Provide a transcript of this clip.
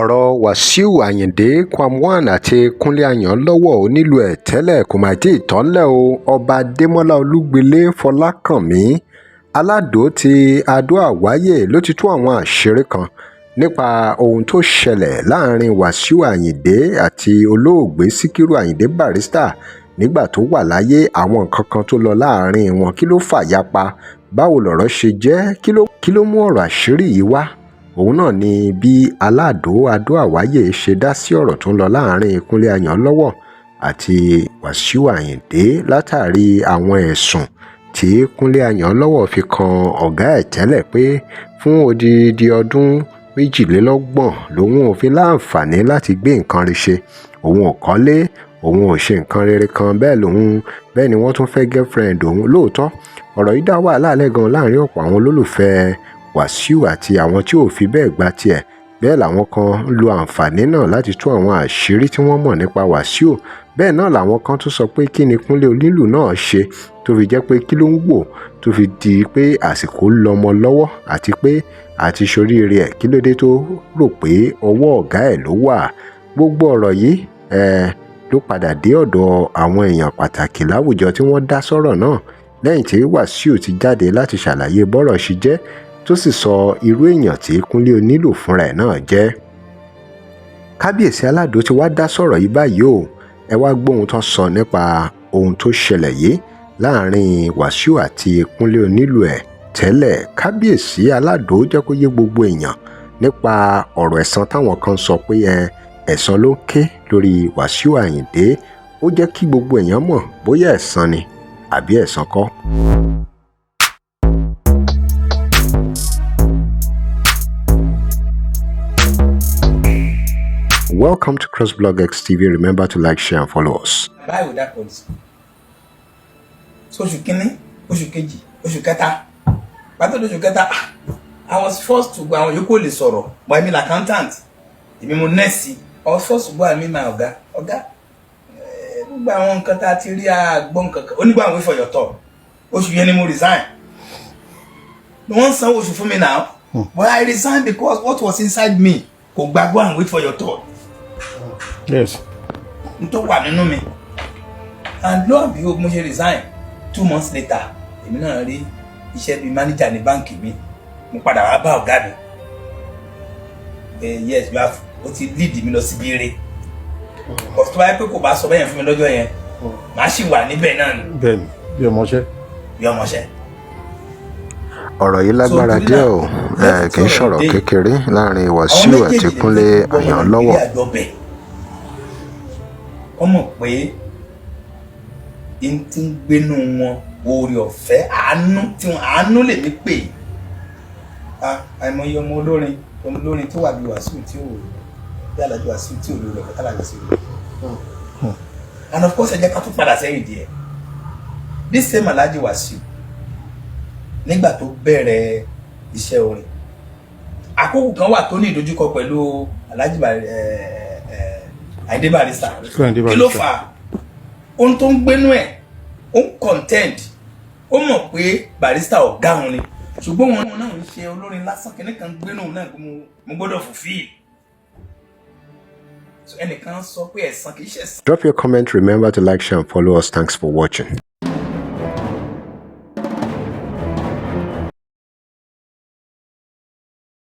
ọ̀rọ̀ Wasiu Ayinde àti Kúnlé Ayánlọ́wọ́ onílù ẹ̀ tẹ́lẹ̀ kò mà tíì tán ńlẹ̀ o. Ọba Adémọ́lá Olúgbélé Fọlákànmí Aládò ti Adó-Àwáyè ló ti tú àwọn àṣírí kan nípa ohun tó ṣẹlẹ̀ láàrin Wasiu Ayinde àti olóògbé SIKIRU Ayinde Barrister nígbà tó wà láyé. Àwọn nǹkan kan tó lọ láàrin wọn, kí ló fàyapa, báwo lọ̀rọ̀ ṣe jẹ́, kí ló mú ọ̀rọ̀ àṣírí yìí wá. Òun náà ni bí Aládò Adó-Àwáyè ṣe dá sí ọ̀rọ̀ tó ń lọ láàrin Kúnlé Ayánlọ́wọ́ àti Wasiu Ayinde látàrí àwọn ẹ̀sùn tí Kúnlé Ayánlọ́wọ́ fi kan ọ̀gá ẹ̀ tẹ́lẹ̀ pé fún odidi ọdún 22 lòun ò fi láǹfààní láti gbé nǹkan rí ṣe. Òun ò kọ́lé, òun ò ṣe nǹkan rere kan, bẹ́ẹ̀ ni wọ́n tún fẹ́ girlfriend òun. Lóòótọ́ ọ̀rọ̀ yìí dá wàhálà lẹ̀ gan láàrin ọ̀pọ̀ àwọn olólùfẹ́ Wasiu àti àwọn tí ò fi bẹ́ẹ̀ gba tiẹ̀. Bẹ́ẹ̀ làwọn kan lo àǹfààní náà láti tú àwọn àṣírí tí wọ́n mọ̀ nípa Wasiu. Bẹ́ẹ̀ náà làwọn kan tún sọ pé kí ni Kúnlé onílù náà ṣe tó fi jẹ́ pé kí ló ń wò tó fi di pé àsìkò lọ́mọ lọ́wọ́ àti pé àti ṣoríire ẹ̀ kí ló dé tó rò pé ọwọ́ ọ̀gá ẹ̀ ló wà. Gbogbo ọ̀rọ̀ yìí ló padà dé ọ̀dọ̀ àwọn èèyàn pàtàkì láwùjọ tí wọ́n dá sọ́rọ̀ náà lẹ́yìn tí Wasiu ti jáde láti ṣàlàyé bọ́rọ̀ ṣe jẹ́ tó sì sọ irú èèyàn tí Kúnlé onílù fúnra ẹ̀ náà jẹ́. Kábíyèsí Aládò ti wá dá sọ̀rọ̀ yìí báyìí o. Ẹ wá gbóhun tó sọ nípa ohun tó ṣẹlẹ̀ yìí láàrin Wasiu àti Kúnlé onílù ẹ̀ tẹ́lẹ̀. Kábíyèsí Aládò jẹ́ kó yé gbogbo èèyàn nípa ọ̀rọ̀ ẹ̀san táwọn kan sọ pé ẹ̀san ló ń ké lórí Wasiu Ayinde. Ó jẹ́ kí gbogbo èèyàn mọ̀ bóyá ẹ̀san ni àbí ẹ̀san kọ́. Welcome to CrossBlog X TV. Remember to like, share and follow us. Báyìí ò dá policy. Oṣù kínní, oṣù kejì, oṣù kẹta. Pàtó oṣù kẹta, I was forced to go. Àwọn yòókù lè sọ̀rọ̀. But èmi l'accountant. Èmi mo nẹ́ẹ̀sì. I was forced to go and meet my ọ̀gá. Ọ̀gá, gbogbo àwọn nǹkan tá a ti rí àgbọ̀n kankan. Onígbà wait for your turn. Oṣù yẹn ni mo resign. Wọ́n sanwó oṣù fún mi now. But I resigned because what was inside me kò gba go and wait for your turn. Yes. Nto wà nínú mi. And lo and behold, mo ṣe resign 2 months later. Èmi náà rí iṣẹ́ bí manager ní báǹkì mi. Mo padà wá bá ọ̀gá mi. Yes, you have o ti lead mi lọ síbi eré. But tó bá yẹ pé kò bá sọ bẹ́ẹ̀ fún mi lọ́jọ́ yẹn, màá sì wà níbẹ̀ náà ni. Bẹ́ẹ̀ni, bí ọmọṣẹ́. Bí ọmọṣẹ́. Ọ̀rọ̀ yìí lágbára díẹ̀ o. Kì í ṣọ̀rọ̀ kékeré láàrin Wasiu àti Kúnlé Ayánlọ́wọ́. Wọ́n mọ̀ pé n ti ń gbénú wọn oore ọ̀fẹ́ àánú lè mí pè. Àìmọye ọmọ olórin tó wà bí Wasiu tí ò bí Alhaji Wasiu tí ò lórí ọ̀fẹ́ tálàjì sí i. And of course ẹ jẹ́ ká tún padà sẹ́yìn díẹ̀. This same Alhaji Wasiu nígbà tó bẹ̀rẹ̀ iṣẹ́ orin, àkókò kan wà tó ní ìdojúkọ pẹ̀lú Alhaji Ayinde Barrister. Kí ló fà á? Ohun tó ń gbénú ẹ̀, ó ń contend, ó mọ̀ pé Barrister ọ̀gá òun ni, ṣùgbọ́n wọn náà ń ṣe olórin lásán, kìíní kan gbénú òun náà mo gbọ́dọ̀ fulfill. So ẹnìkan sọ pé ẹ̀san kìí ṣe ẹ̀san. Drop your comment. Remember to like, share and follow us. Thanks for watching.